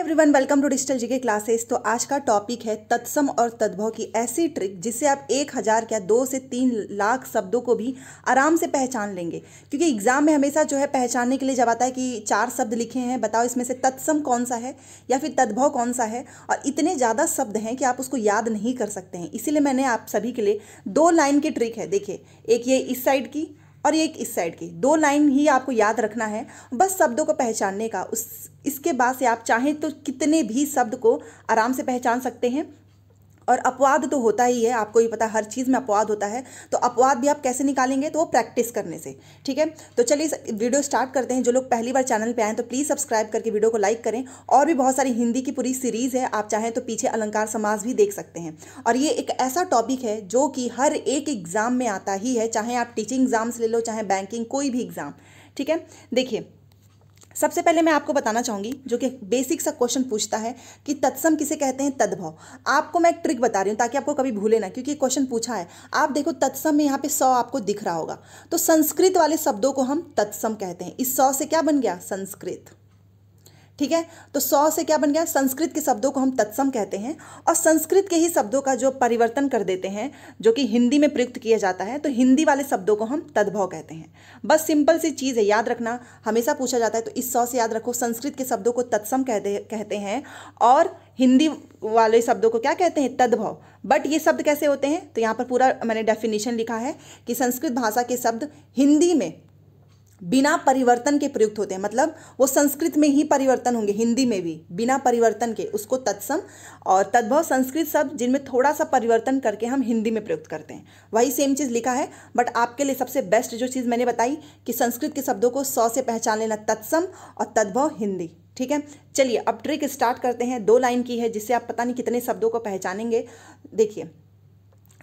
Everyone, welcome to digital GK classes. तो आज का टॉपिक है तत्सम और तद्भव की ऐसी ट्रिक जिससे आप 1000 क्या 2 से 3 लाख शब्दों को भी आराम से पहचान लेंगे। क्योंकि एग्जाम में हमेशा जो है पहचानने के लिए जब आता है कि 4 शब्द लिखे हैं, बताओ इसमें से तत्सम कौन सा है या फिर तद्भव कौन सा है, और इतने ज़्यादा शब्द हैं कि आप उसको याद नहीं कर सकते हैं। इसीलिए मैंने आप सभी के लिए 2 लाइन की ट्रिक है। देखिए, एक ये इस साइड की और एक इस साइड की 2 लाइन ही आपको याद रखना है, बस शब्दों को पहचानने का। इसके बाद से आप चाहें तो कितने भी शब्द को आराम से पहचान सकते हैं। और अपवाद तो होता ही है, आपको ही पता, हर चीज़ में अपवाद होता है। तो अपवाद भी आप कैसे निकालेंगे, तो वो प्रैक्टिस करने से। ठीक है, तो चलिए इस वीडियो स्टार्ट करते हैं। जो लोग पहली बार चैनल पे आए तो प्लीज़ सब्सक्राइब करके वीडियो को लाइक करें। और भी बहुत सारी हिंदी की पूरी सीरीज़ है, आप चाहें तो पीछे अलंकार समास भी देख सकते हैं। और ये एक ऐसा टॉपिक है जो कि हर एक एग्ज़ाम में आता ही है, चाहे आप टीचिंग एग्जाम्स ले लो, चाहे बैंकिंग, कोई भी एग्ज़ाम। ठीक है, देखिए सबसे पहले मैं आपको बताना चाहूँगी, जो कि बेसिक सा क्वेश्चन पूछता है कि तत्सम किसे कहते हैं, तद्भव। आपको मैं एक ट्रिक बता रही हूँ ताकि आपको कभी भूले ना, क्योंकि क्वेश्चन पूछा है। आप देखो तत्सम में यहाँ पे 100 आपको दिख रहा होगा, तो संस्कृत वाले शब्दों को हम तत्सम कहते हैं। इस 100 से क्या बन गया, संस्कृत। ठीक है, तो 100 से क्या बन गया, संस्कृत के शब्दों को हम तत्सम कहते हैं। और संस्कृत के ही शब्दों का जो परिवर्तन कर देते हैं, जो कि हिंदी में प्रयुक्त किया जाता है, तो हिंदी वाले शब्दों को हम तद्भव कहते हैं। बस सिंपल सी चीज़ है, याद रखना, हमेशा पूछा जाता है। तो इस 100 से याद रखो, संस्कृत के शब्दों को तत्सम कहते हैं और हिंदी वाले शब्दों को क्या कहते हैं, तद्भव। बट ये शब्द कैसे होते हैं, तो यहाँ पर पूरा मैंने डेफिनेशन लिखा है कि संस्कृत भाषा के शब्द हिंदी में बिना परिवर्तन के प्रयुक्त होते हैं। मतलब वो संस्कृत में ही परिवर्तन होंगे, हिंदी में भी बिना परिवर्तन के, उसको तत्सम। और तद्भव संस्कृत शब्द जिनमें थोड़ा सा परिवर्तन करके हम हिंदी में प्रयुक्त करते हैं, वही सेम चीज़ लिखा है। बट आपके लिए सबसे बेस्ट जो चीज़ मैंने बताई कि संस्कृत के शब्दों को 100 से पहचान लेना, तत्सम, और तद्भव हिंदी। ठीक है, चलिए अब ट्रिक स्टार्ट करते हैं। 2 लाइन की है जिससे आप पता नहीं कितने शब्दों को पहचानेंगे। देखिए,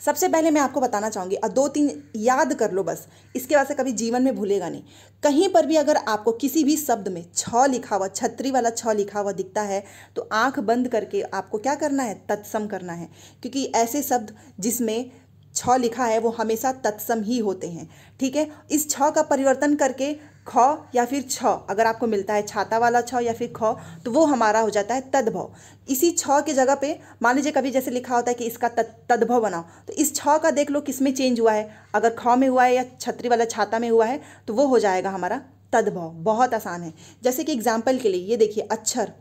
सबसे पहले मैं आपको बताना चाहूँगी, और 2-3 याद कर लो बस, इसके बाद से कभी जीवन में भूलेगा नहीं। कहीं पर भी अगर आपको किसी भी शब्द में छ लिखा हुआ, छतरी वाला छ लिखा हुआ दिखता है, तो आंख बंद करके आपको क्या करना है, तत्सम करना है। क्योंकि ऐसे शब्द जिसमें छ लिखा है वो हमेशा तत्सम ही होते हैं। ठीक है, इस छ का परिवर्तन करके ख या फिर छ अगर आपको मिलता है, छाता वाला छ या फिर ख, तो वो हमारा हो जाता है तद्भव। इसी छ के जगह पे मान लीजिए कभी जैसे लिखा होता है कि इसका तद्भव बनाओ, तो इस छ का देख लो किस में चेंज हुआ है। अगर ख में हुआ है या छतरी वाला छाता में हुआ है, तो वो हो जाएगा हमारा तद्भव। बहुत आसान है। जैसे कि एग्जाम्पल के लिए ये देखिए, अक्षर।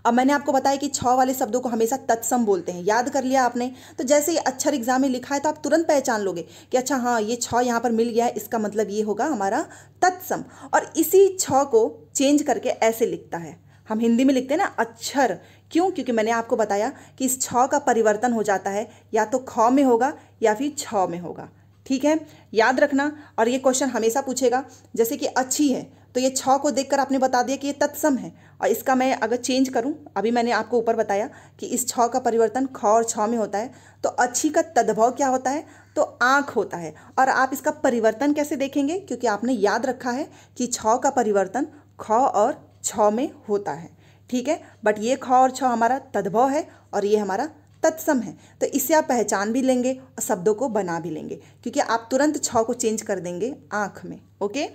अब मैंने आपको बताया कि छ वाले शब्दों को हमेशा तत्सम बोलते हैं, याद कर लिया आपने। तो जैसे ही अक्षर एग्जाम में लिखा है तो आप तुरंत पहचान लोगे कि अच्छा हाँ, ये छ यहाँ पर मिल गया है, इसका मतलब ये होगा हमारा तत्सम। और इसी छ को चेंज करके ऐसे लिखता है, हम हिंदी में लिखते हैं ना अक्षर। क्यों? क्योंकि मैंने आपको बताया कि इस छ का परिवर्तन हो जाता है, या तो ख में होगा या फिर छ में होगा। ठीक है, याद रखना। और ये क्वेश्चन हमेशा पूछेगा, जैसे कि अच्छी है, तो ये छ को देखकर आपने बता दिया कि ये तत्सम है। और इसका मैं अगर चेंज करूं, अभी मैंने आपको ऊपर बताया कि इस छ का परिवर्तन ख और छ में होता है, तो अच्छी का तद्भव क्या होता है, तो आँख होता है। और आप इसका परिवर्तन कैसे देखेंगे, क्योंकि आपने याद रखा है कि छ का परिवर्तन ख और छ में होता है। ठीक है, बट ये ख और छ हमारा तद्भव है और ये हमारा तत्सम है। तो इससे आप पहचान भी लेंगे और शब्दों को बना भी लेंगे, क्योंकि आप तुरंत छ को चेंज कर देंगे आँख में। ओके,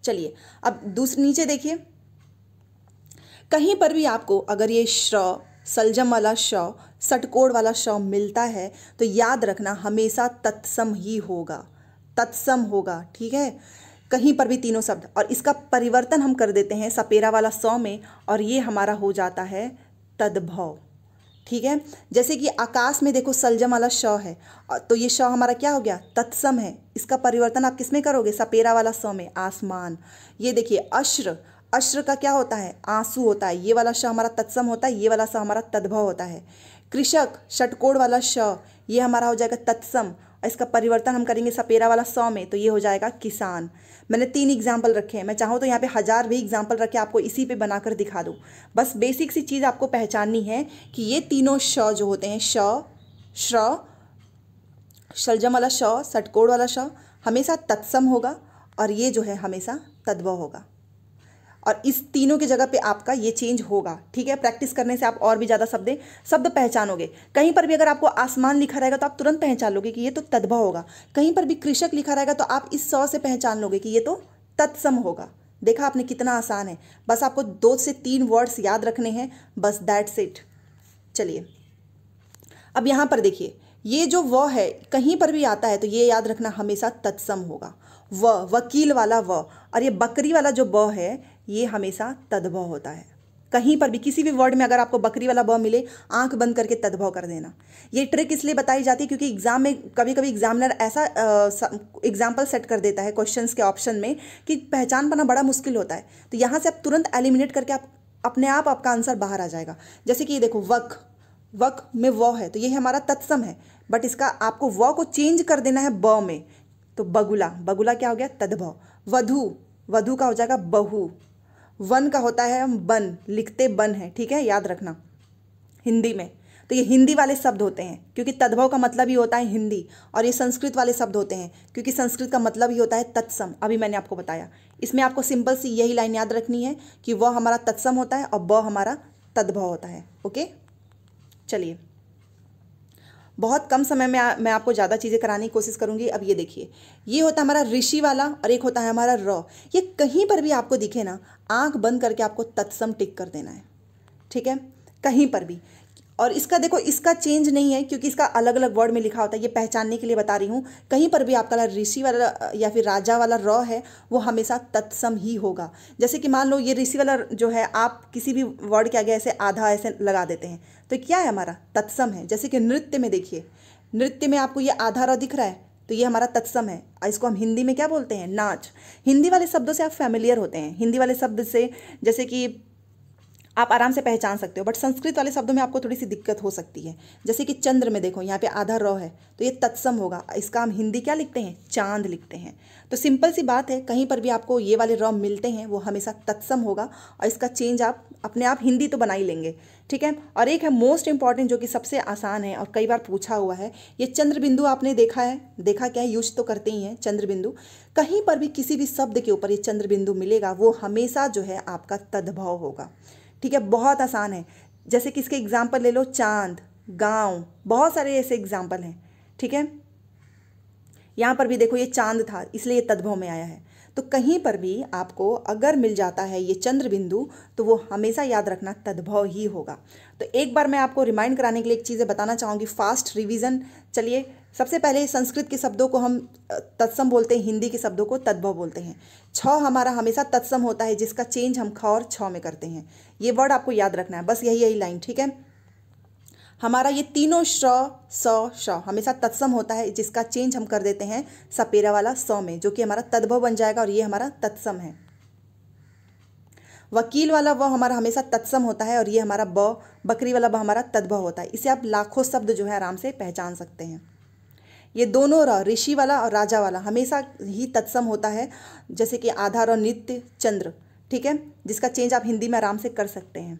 चलिए अब दूसरे नीचे देखिए, कहीं पर भी आपको अगर ये श्र, सलजम वाला श, षटकोण वाला श मिलता है, तो याद रखना हमेशा तत्सम ही होगा, तत्सम होगा। ठीक है, कहीं पर भी तीनों शब्द। और इसका परिवर्तन हम कर देते हैं सपेरा वाला स में, और ये हमारा हो जाता है तद्भव। ठीक है, जैसे कि आकाश में देखो सलजम वाला श है, तो ये श हमारा क्या हो गया, तत्सम है। इसका परिवर्तन आप किस में करोगे, सपेरा वाला स में, आसमान। ये देखिए अश्र, अश्र का क्या होता है, आंसू होता है। ये वाला श हमारा तत्सम होता है, ये वाला श हमारा तद्भव होता है। कृषक, षटकोण वाला श, ये हमारा हो जाएगा तत्सम, और इसका परिवर्तन हम करेंगे सपेरा वाला स में, तो ये हो जाएगा किसान। मैंने 3 एग्जाम्पल रखे हैं, मैं चाहूँ तो यहाँ पे 1000 भी एग्जाम्पल रखे आपको इसी पे बनाकर दिखा दूँ। बस बेसिक सी चीज़ आपको पहचाननी है कि ये तीनों श जो होते हैं, श, श्र, शलजम वाला श, षटकोण वाला श, हमेशा तत्सम होगा, और ये जो है हमेशा तद्भव होगा। और इस तीनों की जगह पे आपका ये चेंज होगा। ठीक है, प्रैक्टिस करने से आप और भी ज़्यादा शब्द पहचानोगे। कहीं पर भी अगर आपको आसमान लिखा रहेगा तो आप तुरंत पहचान लोगे कि ये तो तद्भव होगा। कहीं पर भी कृषक लिखा रहेगा तो आप इस 100 से पहचान लोगे कि ये तो तत्सम होगा। देखा आपने कितना आसान है, बस आपको 2 से 3 वर्ड्स याद रखने हैं, बस दैट्स इट। चलिए अब यहाँ पर देखिए, ये जो व है कहीं पर भी आता है तो ये याद रखना हमेशा तत्सम होगा। वकील वाला व और ये बकरी वाला जो ब है ये हमेशा तद्भव होता है। कहीं पर भी किसी भी वर्ड में अगर आपको बकरी वाला ब मिले, आंख बंद करके तद्भव कर देना। ये ट्रिक इसलिए बताई जाती है क्योंकि एग्जाम में कभी कभी एग्जामिनर ऐसा एग्जाम्पल सेट कर देता है क्वेश्चंस के ऑप्शन में कि पहचान पाना बड़ा मुश्किल होता है। तो यहाँ से आप तुरंत एलिमिनेट करके आप अपने आप आपका आंसर बाहर आ जाएगा। जैसे कि ये देखो, वक में व है तो ये हमारा तत्सम है, बट इसका आपको व को चेंज कर देना है ब में, तो बगुला क्या हो गया, तद्भव। वधु का हो जाएगा बहु। वन का होता है हम बन, लिखते बन है, ठीक है, याद रखना हिंदी में। तो ये हिंदी वाले शब्द होते हैं क्योंकि तद्भव का मतलब ही होता है हिंदी, और ये संस्कृत वाले शब्द होते हैं क्योंकि संस्कृत का मतलब ही होता है तत्सम। अभी मैंने आपको बताया, इसमें आपको सिंपल सी यही लाइन याद रखनी है कि वह हमारा तत्सम होता है और ब हमारा तद्भव होता है। ओके, चलिए बहुत कम समय में मैं आपको ज़्यादा चीज़ें कराने की कोशिश करूंगी। अब ये देखिए, ये होता है हमारा ऋषि वाला और एक होता है हमारा र। ये कहीं पर भी आपको दिखे ना, आंख बंद करके आपको तत्सम टिक कर देना है, ठीक है, कहीं पर भी। और इसका देखो, इसका चेंज नहीं है क्योंकि इसका अलग अलग वर्ड में लिखा होता है, ये पहचानने के लिए बता रही हूँ। कहीं पर भी आपका ऋषि वाला या फिर राजा वाला र है वो हमेशा तत्सम ही होगा। जैसे कि मान लो ये ऋषि वाला जो है, आप किसी भी वर्ड के आगे ऐसे आधा ऐसे लगा देते हैं तो क्या है, हमारा तत्सम है। जैसे कि नृत्य में देखिए, नृत्य में आपको ये आधा र दिख रहा है तो ये हमारा तत्सम है। इसको हम हिंदी में क्या बोलते हैं, नाच। हिंदी वाले शब्दों से आप फैमिलियर होते हैं, हिंदी वाले शब्द से जैसे कि आप आराम से पहचान सकते हो, बट संस्कृत वाले शब्दों में आपको थोड़ी सी दिक्कत हो सकती है। जैसे कि चंद्र में देखो, यहाँ पे आधा र है तो ये तत्सम होगा, इसका हम हिंदी क्या लिखते हैं, चांद लिखते हैं। तो सिंपल सी बात है, कहीं पर भी आपको ये वाले र मिलते हैं वो हमेशा तत्सम होगा और इसका चेंज आप अपने आप हिंदी तो बना ही लेंगे, ठीक है। और एक है मोस्ट इंपॉर्टेंट जो कि सबसे आसान है और कई बार पूछा हुआ है, ये चंद्र बिंदु आपने देखा है, देखा क्या है, यूज तो करते ही हैं चंद्र बिंदु। कहीं पर भी किसी भी शब्द के ऊपर ये चंद्र बिंदु मिलेगा वो हमेशा जो है आपका तद्भव होगा, ठीक है। बहुत आसान है। जैसे कि इसके एग्जाम्पल ले लो, चांद, गांव, बहुत सारे ऐसे एग्जाम्पल हैं, ठीक है। यहाँ पर भी देखो ये चांद था इसलिए ये तद्भव में आया है। तो कहीं पर भी आपको अगर मिल जाता है ये चंद्र बिंदु तो वो हमेशा याद रखना तद्भव ही होगा। तो एक बार मैं आपको रिमाइंड कराने के लिए एक चीज़ें बताना चाहूँगी, फास्ट रिवीजन। चलिए, सबसे पहले संस्कृत के शब्दों को हम तत्सम बोलते हैं, हिंदी के शब्दों को तद्भव बोलते हैं। छ हमारा हमेशा तत्सम होता है जिसका चेंज हम ख और छ में करते हैं। ये वर्ड आपको याद रखना है, बस यही लाइन, ठीक है। हमारा ये तीनों श्र स श हमेशा तत्सम होता है जिसका चेंज हम कर देते हैं सपेरा वाला स में, जो कि हमारा तद्भव बन जाएगा और ये हमारा तत्सम है। वकील वाला व हमारा हमेशा तत्सम होता है और ये हमारा ब, बकरी वाला ब हमारा तद्भव होता है। इसे आप लाखों शब्द जो है आराम से पहचान सकते हैं। ये दोनों र, ऋषि वाला और राजा वाला, हमेशा ही तत्सम होता है। जैसे कि आधार और नित्य, चंद्र, ठीक है, जिसका चेंज आप हिंदी में आराम से कर सकते हैं।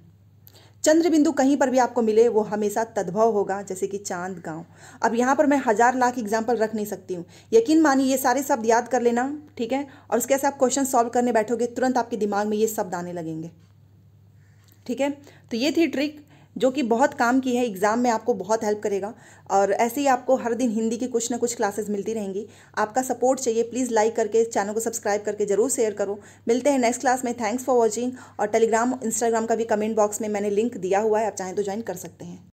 चंद्र बिंदु कहीं पर भी आपको मिले वो हमेशा तद्भव होगा, जैसे कि चांद, गांव। अब यहाँ पर मैं 1000 लाख एग्जाम्पल रख नहीं सकती हूँ, यकीन मानिए ये सारे शब्द याद कर लेना, ठीक है। और उसके से आप क्वेश्चन सॉल्व करने बैठोगे तुरंत आपके दिमाग में ये शब्द आने लगेंगे, ठीक है। तो ये थी ट्रिक जो कि बहुत काम की है, एग्जाम में आपको बहुत हेल्प करेगा। और ऐसे ही आपको हर दिन हिंदी की कुछ ना कुछ क्लासेस मिलती रहेंगी। आपका सपोर्ट चाहिए, प्लीज़ लाइक करके चैनल को सब्सक्राइब करके जरूर शेयर करो। मिलते हैं नेक्स्ट क्लास में। Thanks for watching. और टेलीग्राम, इंस्टाग्राम का भी कमेंट बॉक्स में मैंने लिंक दिया हुआ है, आप चाहें तो ज्वाइन कर सकते हैं।